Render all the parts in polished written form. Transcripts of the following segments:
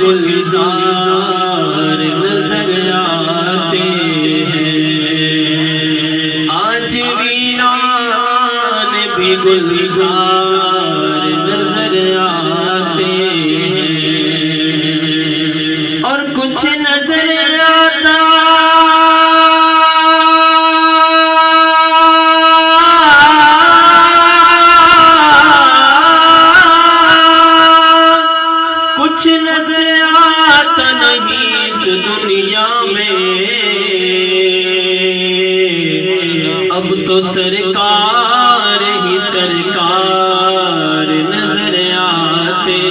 گلزار نظر آتے ہیں، آج ویران بھی گلزار نظر آتے ہیں، اور کچھ نظر آتا کچھ نظر آتا نہیں اس دنیا میں، اب تو سرکار ہی سرکار نظر آتے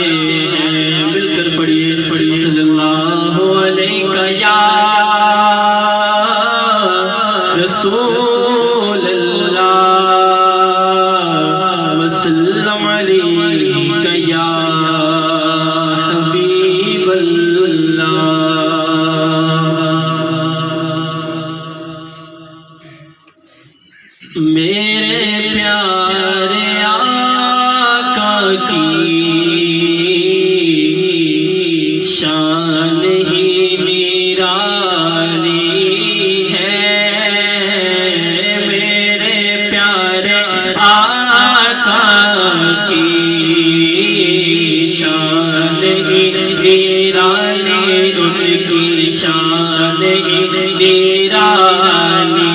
ہیں۔ مل کر پڑھیے صلی اللہ علیہ یا رسول اللہ وسلم علیہ یا میرے پیارے آقا کی شان ہی نرالی ہے، میرے پیارے آقا کی شان ہی نرالی، ان کی شان ہی نرالی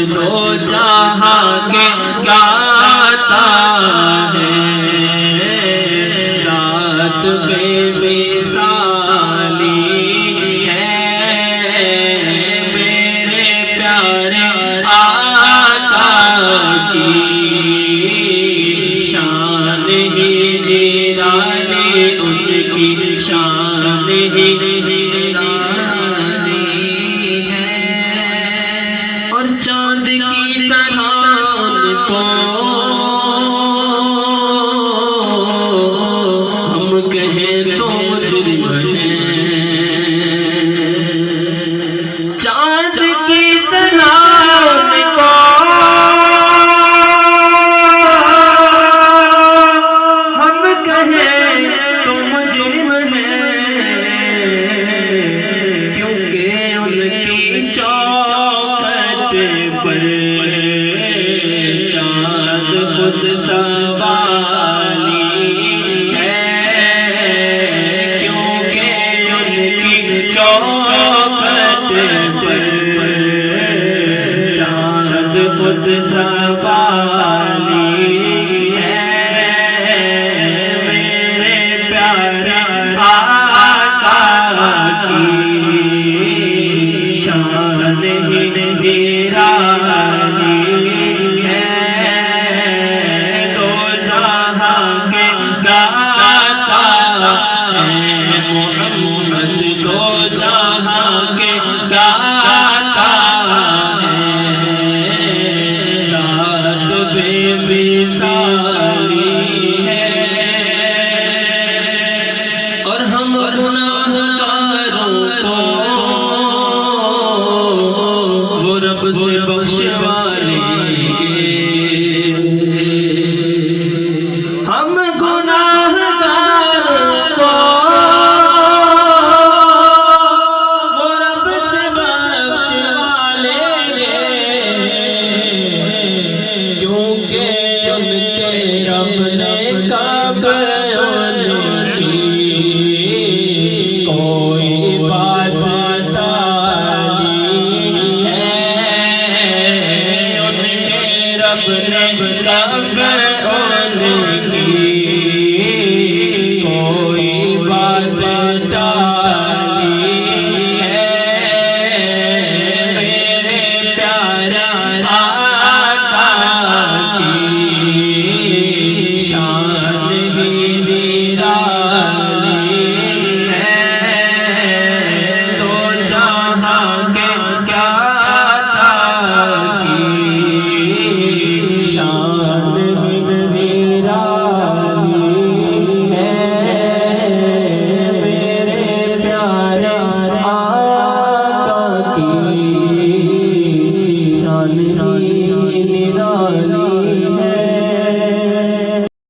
دو جہاں کے گاتا ہے، ذات بے مثالی ہے، میرے پیارے آقا کی شان ہی نرالی، ان کی شان ہی نرالی ہے، اور چاند کی طرح ان کو ہم کہیں تو مجرم ہیں، چاند کی طرح ان کو ہم کہیں تو مجرم ہیں، کیونکہ ان کی چوکھٹ پر چاند خود سوالی ہے، کیونکہ ان کی چوکھٹ پر چاند خود سوالی ہے، میرے پیارے